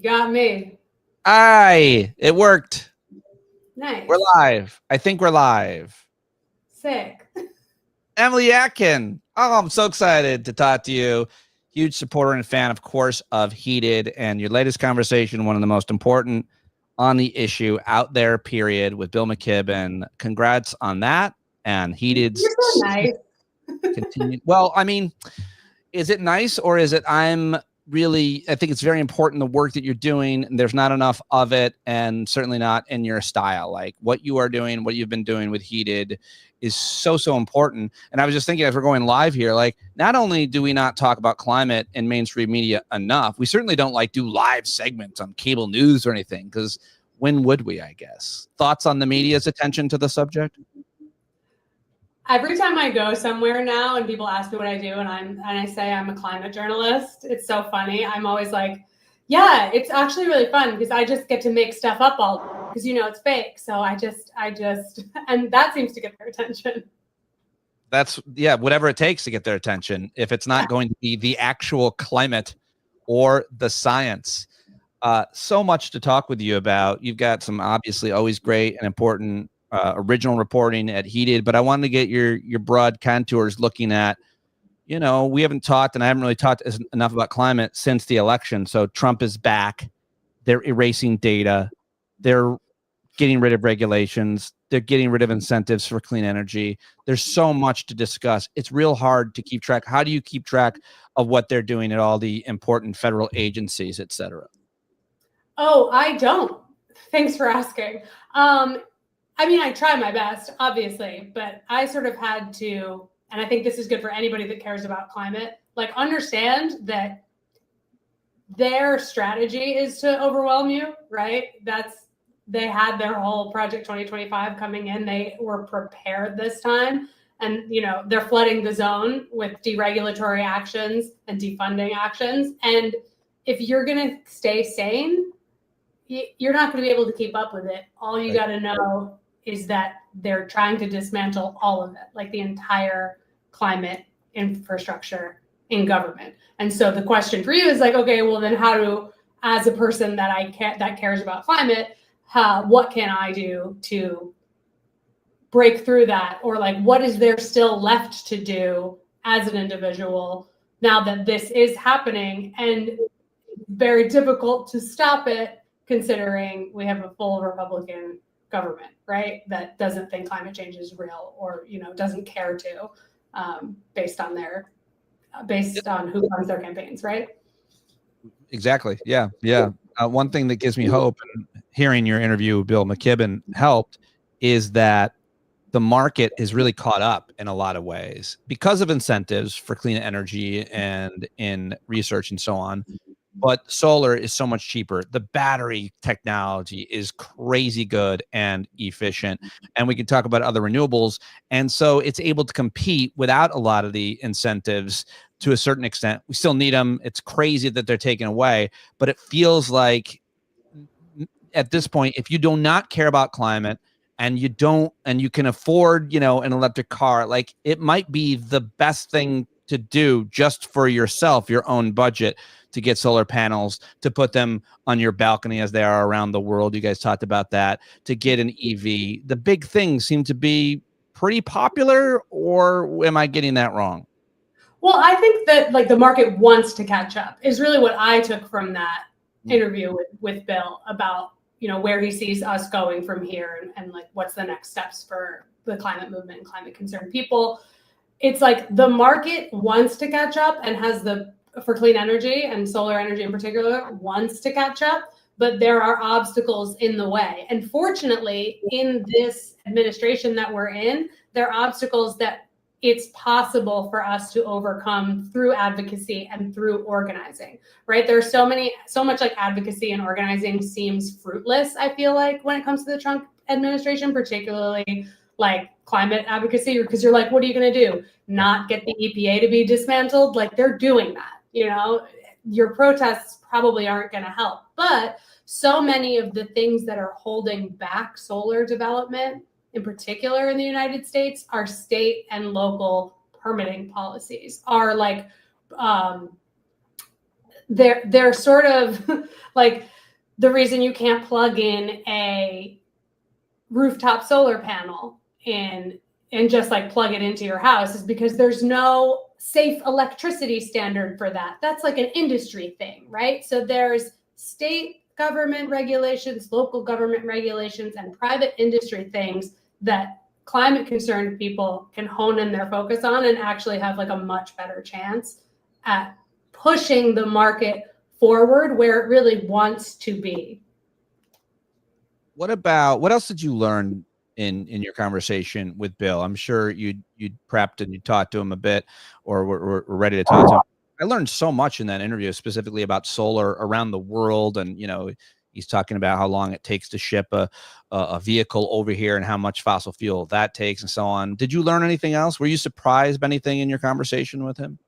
Got me. It worked. Nice. We're live. I think we're live. Sick. Emily Atkin. Oh, I'm so excited to talk to you. Huge supporter and fan, of course, of Heated, and your latest conversation, one of the most important on the issue out there, period, with Bill McKibben. Congrats on that. And Heated's You're so nice. continue. Well, I mean, is it nice or is it I think it's very important the work that you're doing, and there's not enough of it, and certainly not in your style. Like what you are doing, what you've been doing with Heated is so important. And I was just thinking, as we're going live here, like not only do we not talk about climate in mainstream media enough, we certainly don't like do live segments on cable news or anything, because when would we, I guess? Thoughts on the media's attention to the subject? Every time I go somewhere now and people ask me what I do and I say I'm a climate journalist, it's so funny. I'm always like, yeah, it's actually really fun because I just get to make stuff up all because it's fake. So I just and that seems to get their attention. Whatever it takes to get their attention. If it's not going to be the actual climate or the science. So much to talk with you about. You've got some obviously always great and important original reporting at Heated, but I wanted to get your broad contours looking at, we haven't talked, and I haven't really talked enough about climate since the election. So Trump is back. They're erasing data. They're getting rid of regulations. They're getting rid of incentives for clean energy. There's so much to discuss. It's real hard to keep track. How do you keep track of what they're doing at all the important federal agencies, et cetera? Oh, I don't. Thanks for asking. I mean, I try my best, obviously, but I sort of had to, and I think this is good for anybody that cares about climate, like understand that their strategy is to overwhelm you, right? They had their whole Project 2025 coming in. They were prepared this time. And, they're flooding the zone with deregulatory actions and defunding actions. And if you're going to stay sane, you're not going to be able to keep up with it. All you got to know is that they're trying to dismantle all of it, like the entire climate infrastructure in government. And so the question for you is like, okay, well then as a person that cares about climate, what can I do to break through that? Or like, what is there still left to do as an individual now that this is happening? And very difficult to stop it, considering we have a full Republican government, right? That doesn't think climate change is real or, doesn't care to, based on who runs their campaigns, right? Exactly. Yeah. One thing that gives me hope, and hearing your interview with Bill McKibben helped, is that the market is really caught up in a lot of ways because of incentives for clean energy and in research and so on. But solar is so much cheaper. The battery technology is crazy good and efficient. And we can talk about other renewables. And so it's able to compete without a lot of the incentives to a certain extent. We still need them. It's crazy that they're taken away. But it feels like at this point, if you do not care about climate and you can afford, an electric car, like it might be the best thing to do just for yourself, your own budget, to get solar panels, to put them on your balcony as they are around the world. You guys talked about that, to get an EV. The big things seem to be pretty popular, or am I getting that wrong? Well, I think that like the market wants to catch up is really what I took from that interview with Bill about, where he sees us going from here and like what's the next steps for the climate movement and climate concerned people. It's like the market wants to catch up and for clean energy and solar energy in particular, wants to catch up, but there are obstacles in the way. And fortunately, in this administration that we're in, there are obstacles that it's possible for us to overcome through advocacy and through organizing, right? There's so much like advocacy and organizing seems fruitless, I feel like, when it comes to the Trump administration, particularly like climate advocacy, because you're like, what are you going to do? Not get the EPA to be dismantled? Like they're doing that. Your protests probably aren't going to help. But so many of the things that are holding back solar development, in particular in the United States, are state and local permitting policies, are like they're sort of like the reason you can't plug in a rooftop solar panel and just like plug it into your house is because there's no safe electricity standard for that. That's like an industry thing, right? So there's state government regulations, local government regulations, and private industry things that climate concerned people can hone in their focus on and actually have like a much better chance at pushing the market forward where it really wants to be. What else did you learn in your conversation with Bill? I'm sure you'd prepped and you talked to him a bit, or were ready to talk to him. I learned so much in that interview, specifically about solar around the world, and he's talking about how long it takes to ship a vehicle over here and how much fossil fuel that takes and so on. Did you learn anything else? Were you surprised by anything in your conversation with him?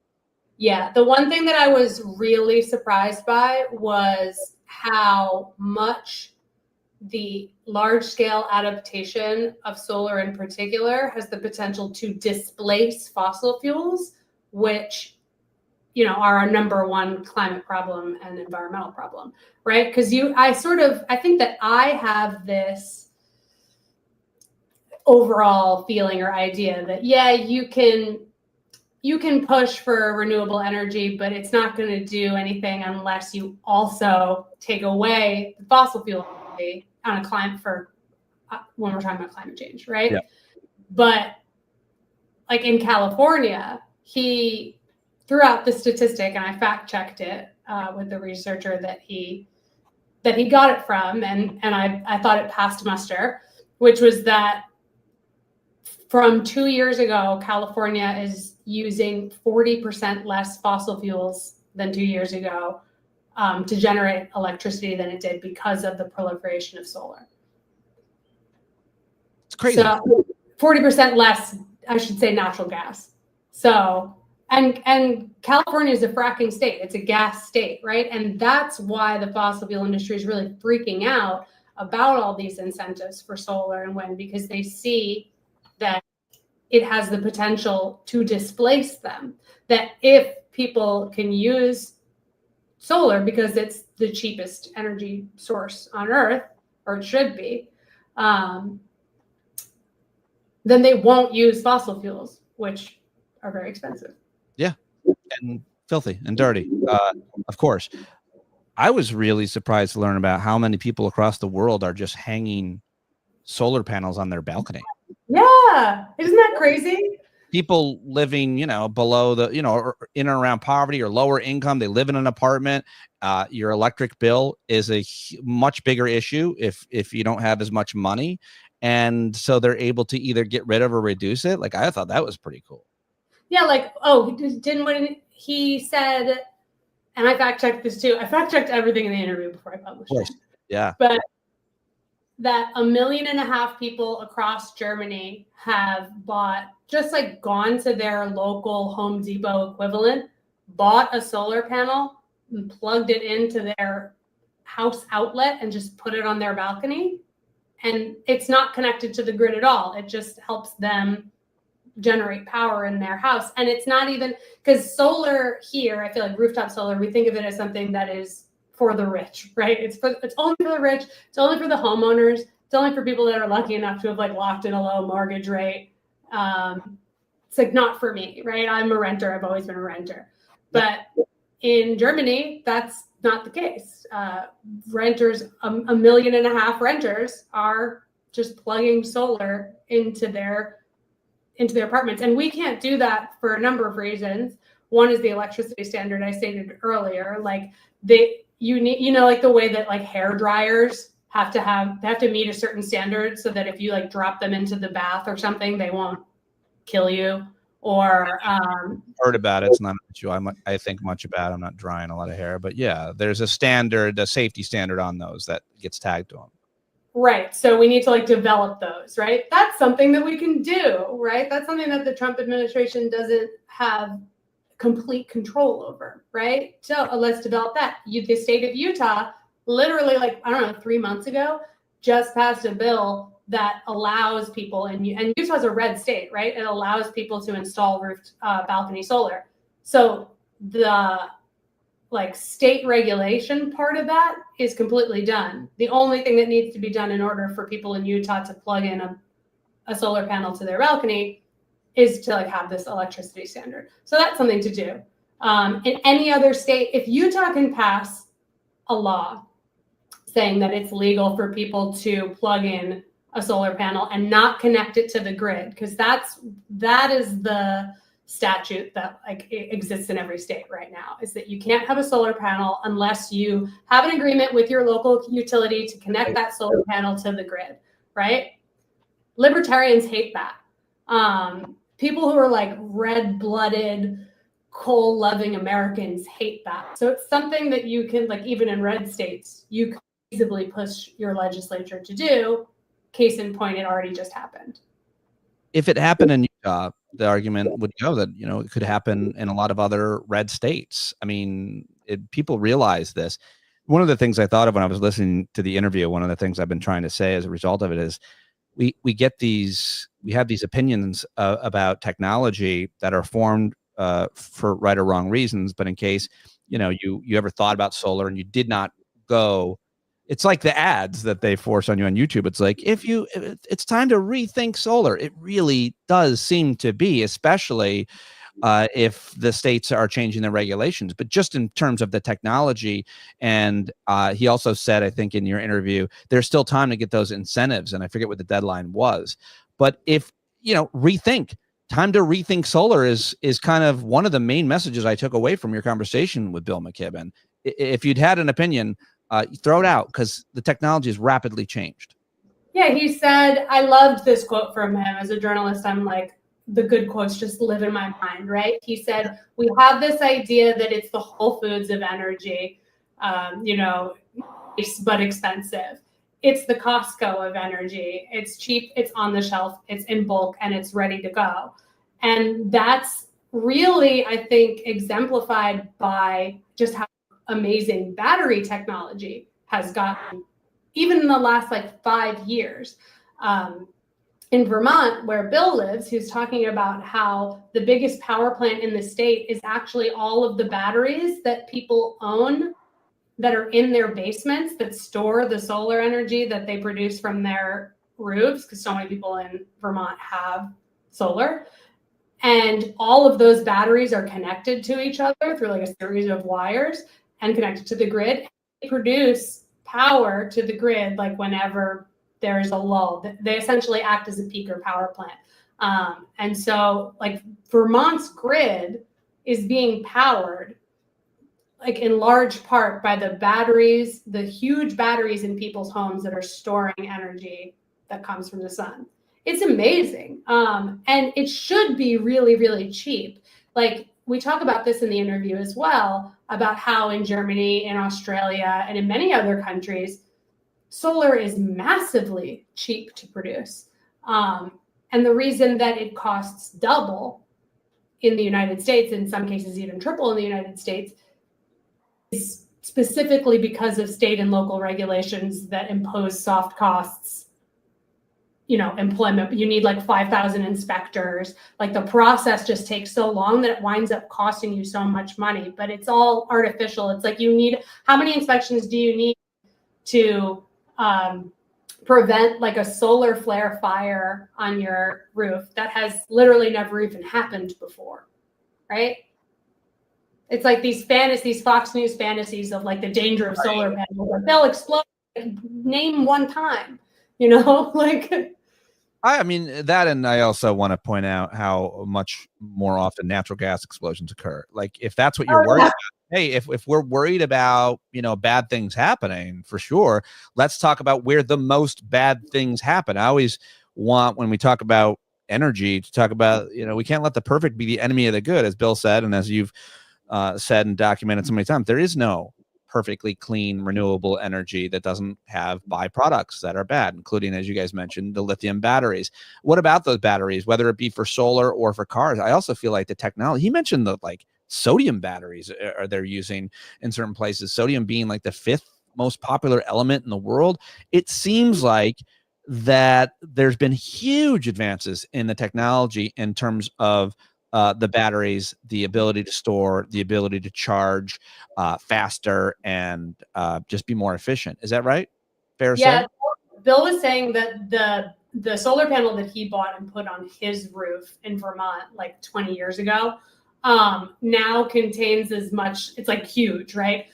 Yeah, the one thing that I was really surprised by was how much the large-scale adaptation of solar in particular has the potential to displace fossil fuels, which are our number one climate problem and environmental problem, right? Because I think that I have this overall feeling or idea that, yeah, you can push for renewable energy, but it's not going to do anything unless you also take away the fossil fuel on a climate when we're talking about climate change, right? Yeah. But like in California, he threw out the statistic, and I fact checked it with the researcher that he got it from, and I thought it passed muster, which was that from 2 years ago, California is using 40% less fossil fuels than 2 years ago to generate electricity than it did because of the proliferation of solar. It's crazy. So 40% less, I should say, natural gas. So, and California is a fracking state. It's a gas state, right? And that's why the fossil fuel industry is really freaking out about all these incentives for solar and wind, because they see that it has the potential to displace them. That if people can use solar because it's the cheapest energy source on Earth, or it should be, then they won't use fossil fuels, which are very expensive. Yeah, and filthy and dirty, of course. I was really surprised to learn about how many people across the world are just hanging solar panels on their balcony. Yeah, isn't that crazy? People living, below the, or in and around poverty or lower income, they live in an apartment. Your electric bill is a much bigger issue if you don't have as much money. And so they're able to either get rid of or reduce it. Like, I thought that was pretty cool. Yeah, when he said, and I fact checked this too. I fact checked everything in the interview before I published it. Yeah. But that 1.5 million people across Germany have gone to their local Home Depot equivalent, bought a solar panel and plugged it into their house outlet and just put it on their balcony. And it's not connected to the grid at all. It just helps them generate power in their house. And it's not even, because solar here, I feel like rooftop solar, we think of it as something that is for the rich, right? It's only for the rich. It's only for the homeowners. It's only for people that are lucky enough to have locked in a low mortgage rate. It's not for me, right? I'm a renter. I've always been a renter. But in Germany, that's not the case. Renters, 1.5 million renters are just plugging solar into their apartments. And we can't do that for a number of reasons. One is the electricity standard I stated earlier. You need, the way that hair dryers have to meet a certain standard so that if you drop them into the bath or something, they won't kill you. Or heard about it. It's not an issue I think much about. I'm not drying a lot of hair, but yeah, there's a safety standard on those that gets tagged to them. Right. So we need to develop those, right? That's something that we can do, right? That's something that the Trump administration doesn't have complete control over, right? So let's develop that. The state of Utah, literally 3 months ago, just passed a bill that allows people, and Utah's a red state, right? It allows people to install balcony solar. So the like state regulation part of that is completely done. The only thing that needs to be done in order for people in Utah to plug in a solar panel to their balcony is to like have this electricity standard. So that's something to do. In any other state, if Utah can pass a law saying that it's legal for people to plug in a solar panel and not connect it to the grid, because that is the statute that like exists in every state right now, is that you can't have a solar panel unless you have an agreement with your local utility to connect that solar panel to the grid, right? Libertarians hate that. People who are like red-blooded, coal-loving Americans hate that. So it's something that you can, like, even in red states, you can easily push your legislature to do. Case in point, it already just happened. If it happened in Utah, the argument would go that, you know, it could happen in a lot of other red states. I mean, people realize this. One of the things I thought of when I was listening to the interview, one of the things I've been trying to say as a result of it is we have these opinions about technology that are formed for right or wrong reasons. But in case, you know, you ever thought about solar and you did not go, it's like the ads that they force on you on YouTube. It's like, it's time to rethink solar. It really does seem to be, especially if the states are changing their regulations. But just in terms of the technology, and he also said, I think in your interview, there's still time to get those incentives, and I forget what the deadline was. But if, you know, time to rethink solar is kind of one of the main messages I took away from your conversation with Bill McKibben. If you'd had an opinion, throw it out, because the technology has rapidly changed. Yeah, he said, I loved this quote from him. As a journalist, I'm like, the good quotes just live in my mind, right? He said, we have this idea that it's the Whole Foods of energy, you know, but expensive. It's the Costco of energy. It's cheap, it's on the shelf, it's in bulk, and it's ready to go. And that's really, I think, exemplified by just how amazing battery technology has gotten, even in the last like 5 years. In Vermont, where Bill lives, who's talking about how the biggest power plant in the state is actually all of the batteries that people own that are in their basements that store the solar energy that they produce from their roofs, because so many people in Vermont have solar. And all of those batteries are connected to each other through like a series of wires and connected to the grid. They produce power to the grid like whenever there's a lull. They essentially act as a peaker power plant. And so like Vermont's grid is being powered like in large part by the batteries, the huge batteries in people's homes that are storing energy that comes from the sun. It's amazing. And it should be really, really cheap. Like we talk about this in the interview as well, about how in Germany, in Australia, and in many other countries, solar is massively cheap to produce. And the reason that it costs double in the United States, in some cases even triple in the United States, is specifically because of state and local regulations that impose soft costs. You know, employment, you need like 5,000 inspectors. Like the process just takes so long that it winds up costing you so much money, but it's all artificial. It's like you need, how many inspections do you need to prevent like a solar flare fire on your roof that has literally never even happened before, right? It's like these Fox News fantasies of like the danger of solar panels, like they'll explode, name one time, you know, like. I mean that, and I also want to point out how much more often natural gas explosions occur. Like if that's what you're worried about, hey, if we're worried about, you know, bad things happening, for sure, let's talk about where the most bad things happen. I always want, when we talk about energy, to talk about, you know, we can't let the perfect be the enemy of the good, as Bill said, and as you've said and documented so many times. There is no perfectly clean, renewable energy that doesn't have byproducts that are bad, including, as you guys mentioned, the lithium batteries. What about those batteries, whether it be for solar or for cars? I also feel like the technology, he mentioned the like sodium batteries are they're using in certain places, sodium being like the 5th most popular element in the world. It seems like that there's been huge advances in the technology in terms of the batteries, the ability to store, the ability to charge faster, and just be more efficient. Is that right? Fair to say? Bill was saying that the solar panel that he bought and put on his roof in Vermont like 20 years ago now contains as much, it's like huge, right?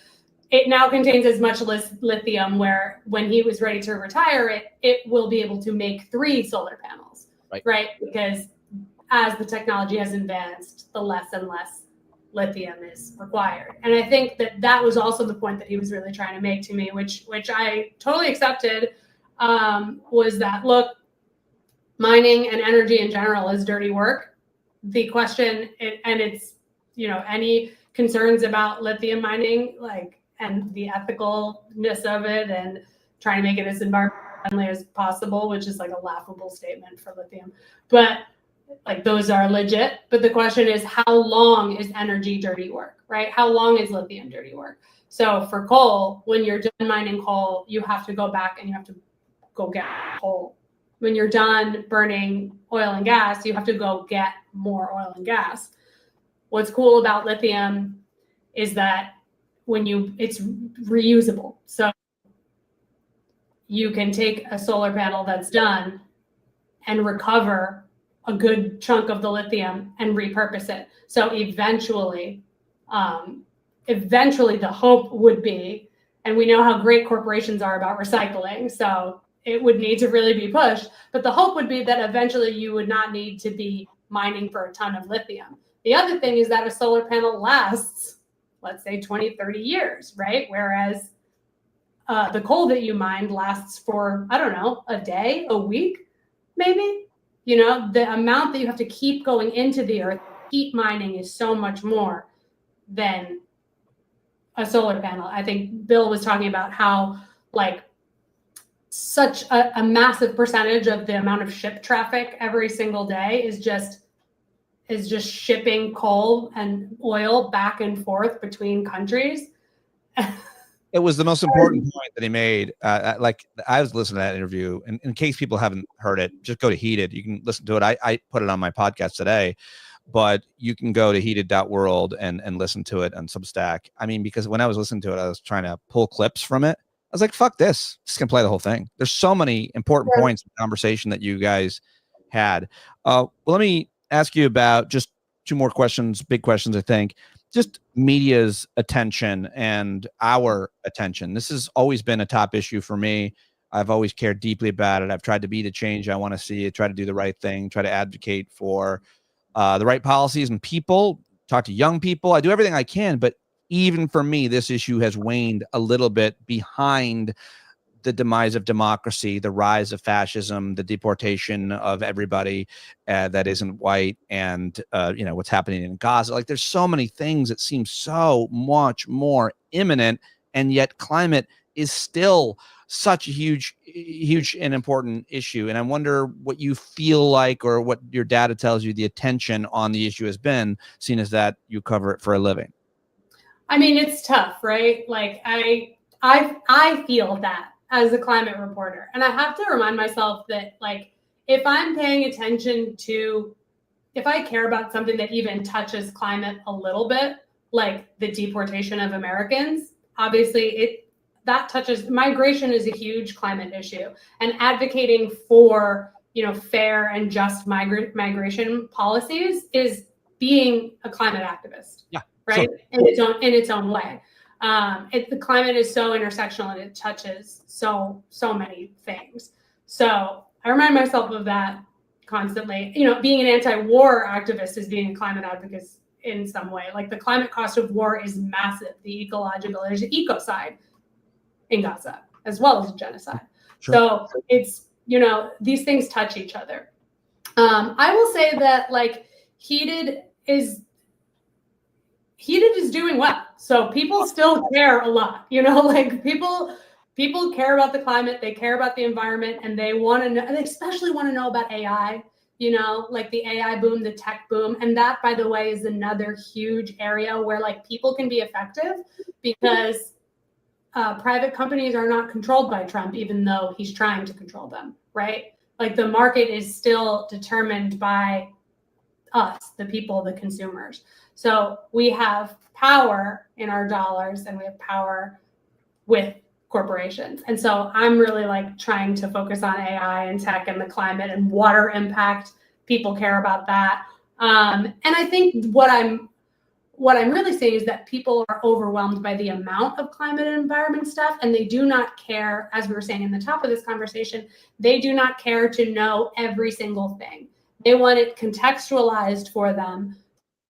It now contains as much lithium where when he was ready to retire it will be able to make 3 solar panels, right? Because as the technology has advanced, the less and less lithium is required. And I think that was also the point that he was really trying to make to me, which I totally accepted, was that, look, mining and energy in general is dirty work. The question, and it's, any concerns about lithium mining, like, and the ethicalness of it and trying to make it as environmentally as possible, which is like a laughable statement for lithium. But like those are legit. But the question is, how long is energy dirty work, right? How long is lithium dirty work? So for coal, when you're done mining coal, you have to go back and you have to go get coal. When you're done burning oil and gas, you have to go get more oil and gas. What's cool about lithium is that it's reusable. So you can take a solar panel that's done and recover a good chunk of the lithium and repurpose it. So eventually the hope would be, and we know how great corporations are about recycling, so it would need to really be pushed, but the hope would be that eventually you would not need to be mining for a ton of lithium. The other thing is that a solar panel lasts, let's say 20, 30 years, right? Whereas the coal that you mined lasts for, I don't know, a day, a week, maybe. The amount that you have to keep going into the earth, keep mining, is so much more than a solar panel. I think Bill was talking about how like such a massive percentage of the amount of ship traffic every single day is just shipping coal and oil back and forth between countries. It was the most important point that he made. Like, I was listening to that interview, and in case people haven't heard it, just go to Heated. You can listen to it. I put it on my podcast today, but you can go to heated.world and listen to it on Substack. I mean, because when I was listening to it, I was trying to pull clips from it. I was like, fuck this. Just gonna play the whole thing. There's so many important points in the conversation that you guys had. Well, let me ask you about just 2 more questions, big questions, I think. Just media's attention and our attention. This has always been a top issue for me. I've always cared deeply about it. I've tried to be the change I want to see, try to do the right thing, try to advocate for the right policies and people, talk to young people. I do everything I can, but even for me, this issue has waned a little bit behind the demise of democracy, the rise of fascism, the deportation of everybody that isn't white, and what's happening in Gaza. Like, there's so many things that seem so much more imminent, and yet climate is still such a huge and important issue. And I wonder what you feel like, or what your data tells you the attention on the issue has been, seeing as that you cover it for a living. I mean, it's tough, right? Like I feel that as a climate reporter, and I have to remind myself that, like, if I'm paying attention to, if I care about something that even touches climate a little bit, like the deportation of Americans, obviously that touches, migration is a huge climate issue, and advocating for, fair and just migration policies is being a climate activist. Yeah. Right. Sure. In its own way. The climate is so intersectional and it touches so many things. So I remind myself of that constantly. Being an anti-war activist is being a climate advocate in some way. Like, the climate cost of war is massive. The ecological, there's an ecocide in Gaza as well as a genocide. Sure. So it's, these things touch each other. I will say that, like, Heated is doing well. So people still care a lot, like people care about the climate, they care about the environment, and they want to know, and they especially want to know about AI, like the AI boom, the tech boom. And that, by the way, is another huge area where, like, people can be effective, because private companies are not controlled by Trump, even though he's trying to control them, right? Like, the market is still determined by us, the people, the consumers. So we have power in our dollars and we have power with corporations. And so I'm really like trying to focus on AI and tech and the climate and water impact. People care about that. And I think what I'm really seeing is that people are overwhelmed by the amount of climate and environment stuff, and they do not care, as we were saying in the top of this conversation, they do not care to know every single thing. They want it contextualized for them.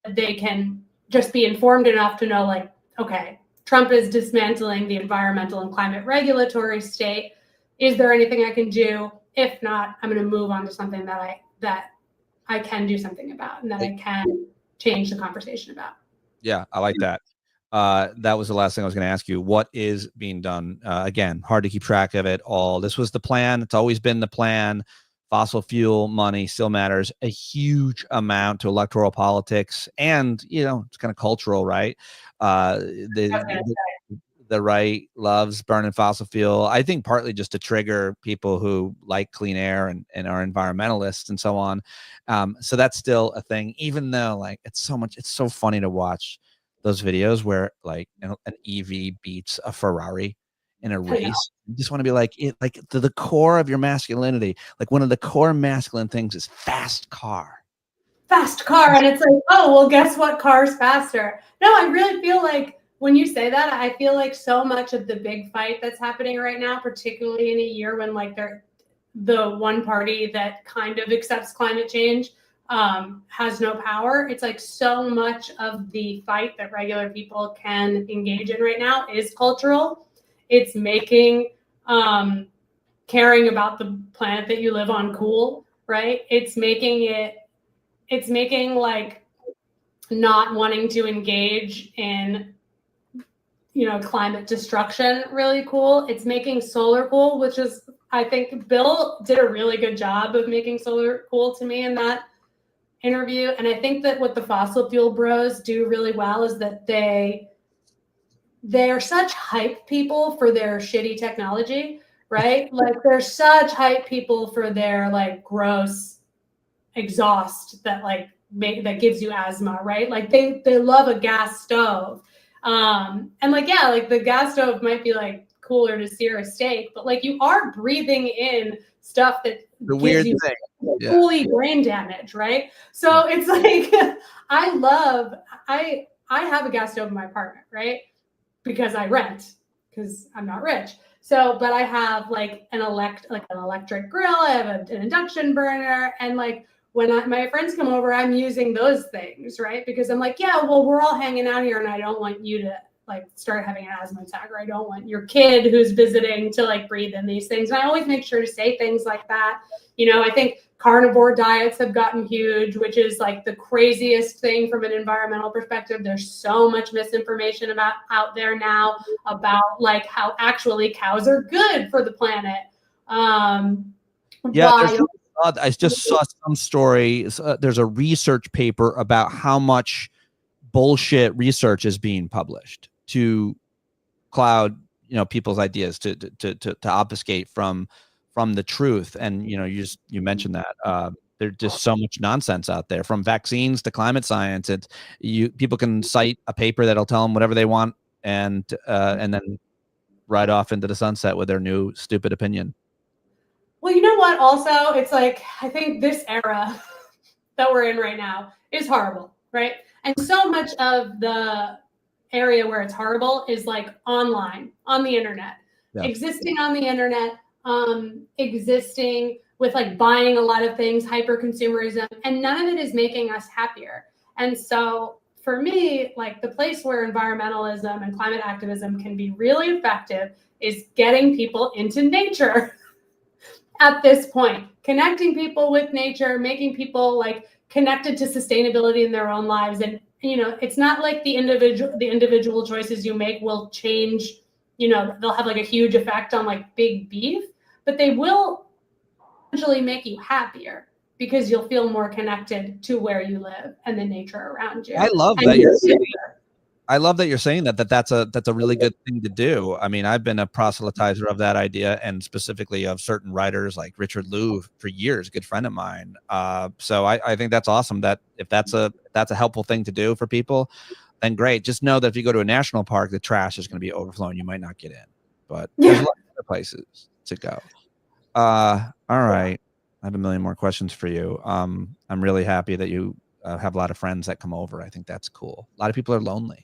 They can just be informed enough to know, like, okay, Trump is dismantling the environmental and climate regulatory state. Is there anything I can do? If not, I'm going to move on to something that I can do something about and that I can change the conversation about. Yeah, I like that. That was the last thing I was going to ask you. What is being done? Again, hard to keep track of it all. This was the plan. It's always been the plan. Fossil fuel money still matters a huge amount to electoral politics, and it's kind of cultural, right? The right loves burning fossil fuel. I think partly just to trigger people who like clean air and are environmentalists and so on. So that's still a thing, even though like it's so funny to watch those videos where like an EV beats a Ferrari in a race. You just want to be like, to the core of your masculinity, like one of the core masculine things is fast car. And it's like, oh, well, guess what car's faster? No, I really feel like when you say that, I feel like so much of the big fight that's happening right now, particularly in a year when like the one party that kind of accepts climate change has no power. It's like so much of the fight that regular people can engage in right now is cultural. It's making caring about the planet that you live on cool, right? It's making like not wanting to engage in climate destruction really cool. It's making solar cool, which is, I think Bill did a really good job of making solar cool to me in that interview. And I think that what the fossil fuel bros do really well is that they're such hype people for their shitty technology, right? Like they're such hype people for their like gross exhaust that like that gives you asthma, right? Like they love a gas stove. And like, yeah, like the gas stove might be like cooler to sear a steak, but like you are breathing in stuff that gives you fully brain damage, right? So it's like, I have a gas stove in my apartment, right? Because I rent, because I'm not rich. So, but I have like an electric grill, I have an induction burner, and like when my friends come over, I'm using those things, right? Because I'm like, yeah, well, we're all hanging out here and I don't want you to like start having an asthma attack, or I don't want your kid who's visiting to like breathe in these things. And I always make sure to say things like that. I think carnivore diets have gotten huge, which is like the craziest thing from an environmental perspective. There's so much misinformation out there now about like how actually cows are good for the planet. I just saw some story. There's a research paper about how much bullshit research is being published to cloud, people's ideas to obfuscate from the truth. And you mentioned that there's just so much nonsense out there, from vaccines to climate science. People can cite a paper that'll tell them whatever they want, and then ride off into the sunset with their new stupid opinion. Well, you know what? Also, it's like, I think this era that we're in right now is horrible, right? And so much of the area where it's horrible is like online, on the internet, existing on the internet, existing with like buying a lot of things, hyper consumerism, and none of it is making us happier. And so for me, like the place where environmentalism and climate activism can be really effective is getting people into nature. At this point, connecting people with nature, making people like connected to sustainability in their own lives. And, it's not like the individual choices you make will change, they'll have like a huge effect on like big beef, but they will eventually make you happier because you'll feel more connected to where you live and the nature around you. I love that you're saying I love that you're saying that's a really good thing to do. I mean, I've been a proselytizer of that idea, and specifically of certain writers like Richard Louv for years, a good friend of mine. So I think that's awesome. That if that's a helpful thing to do for people, then great. Just know that if you go to a national park, the trash is going to be overflowing. You might not get in, but there's a lot of other places to go. All right, I have a million more questions for you. I'm really happy that you have a lot of friends that come over. I think that's cool. A lot of people are lonely.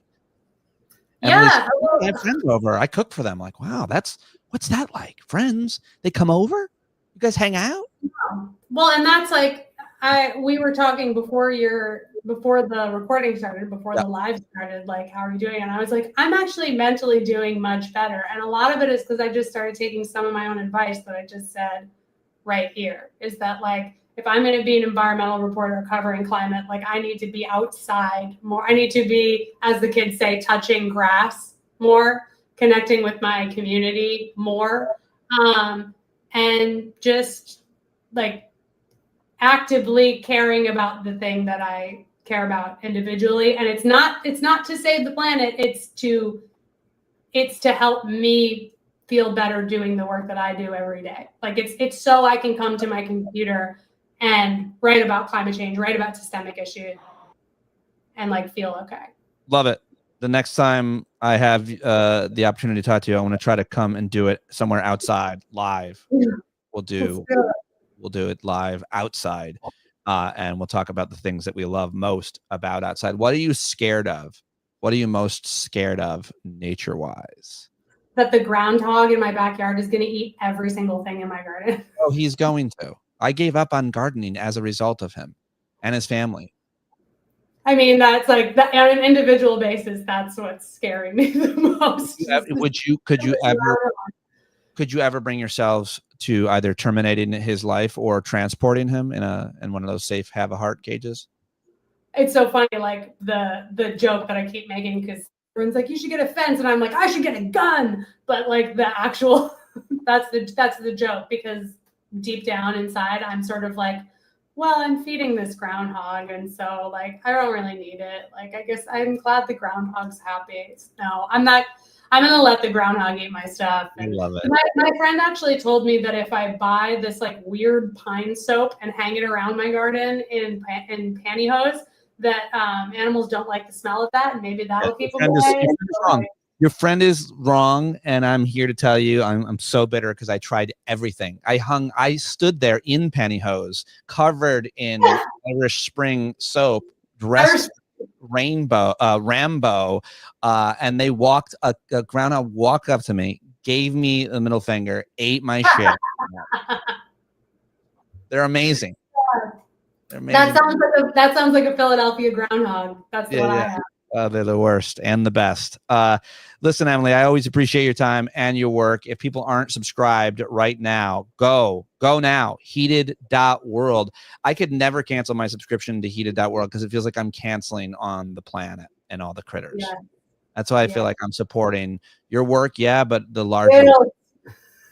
Emily, Yeah. I have friends over. I cook for them. Like, wow, what's that like? Friends, they come over. You guys hang out. Well, and that's like we were talking before the recording started, before the live started, like, how are you doing? And I was like, I'm actually mentally doing much better. And a lot of it is because I just started taking some of my own advice that I just said right here, is that, like, if I'm going to be an environmental reporter covering climate, like, I need to be outside more. I need to be, as the kids say, touching grass more, connecting with my community more, and just like actively caring about the thing that I care about individually. And it's not to save the planet. It's to help me feel better doing the work that I do every day. Like, it's so I can come to my computer and write about climate change, write about systemic issues, and like feel okay. Love it. The next time I have the opportunity to talk to you, I want to try to come and do it somewhere outside live. We'll do it live outside, and we'll talk about the things that we love most about outside. What are you scared of? What are you most scared of nature-wise? That the groundhog in my backyard is going to eat every single thing in my garden. Oh, he's going to. I gave up on gardening as a result of him and his family. I mean, that's like that, on an individual basis, that's what's scaring me the most. Could you ever bring yourselves to either terminating his life or transporting him in one of those safe have a heart cages? It's so funny, like the joke that I keep making, because everyone's like, you should get a fence, and I'm like, I should get a gun. But like the actual that's the joke, because deep down inside I'm sort of like, well, I'm feeding this groundhog, and so like I don't really need it. Like, I guess I'm glad the groundhog's happy. No, I'm not. I'm gonna let the groundhog eat my stuff. And I love it. My friend actually told me that if I buy this like weird pine soap and hang it around my garden in pantyhose, that animals don't like the smell of that, and maybe that'll keep them away. Your friend is wrong, and I'm here to tell you I'm so bitter because I tried everything. I stood there in pantyhose, covered in Irish Spring soap, dressed Rambo, and they walked a groundhog walked up to me, gave me the middle finger, ate my shit. They're amazing. They're amazing. That sounds like a Philadelphia groundhog. That's what I have. They're the worst and the best. Listen, Emily, I always appreciate your time and your work. If people aren't subscribed right now, go now. Heated.world. I could never cancel my subscription to Heated.world because it feels like I'm canceling on the planet and all the critters. Yeah. That's why I feel like I'm supporting your work. Yeah, but the larger.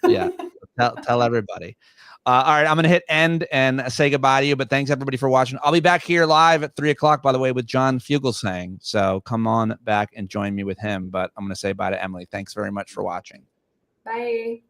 Yeah. Tell everybody. All right, I'm going to hit end and say goodbye to you, but thanks everybody for watching. I'll be back here live at 3 o'clock, by the way, with John Fugelsang. So come on back and join me with him, but I'm going to say bye to Emily. Thanks very much for watching. Bye.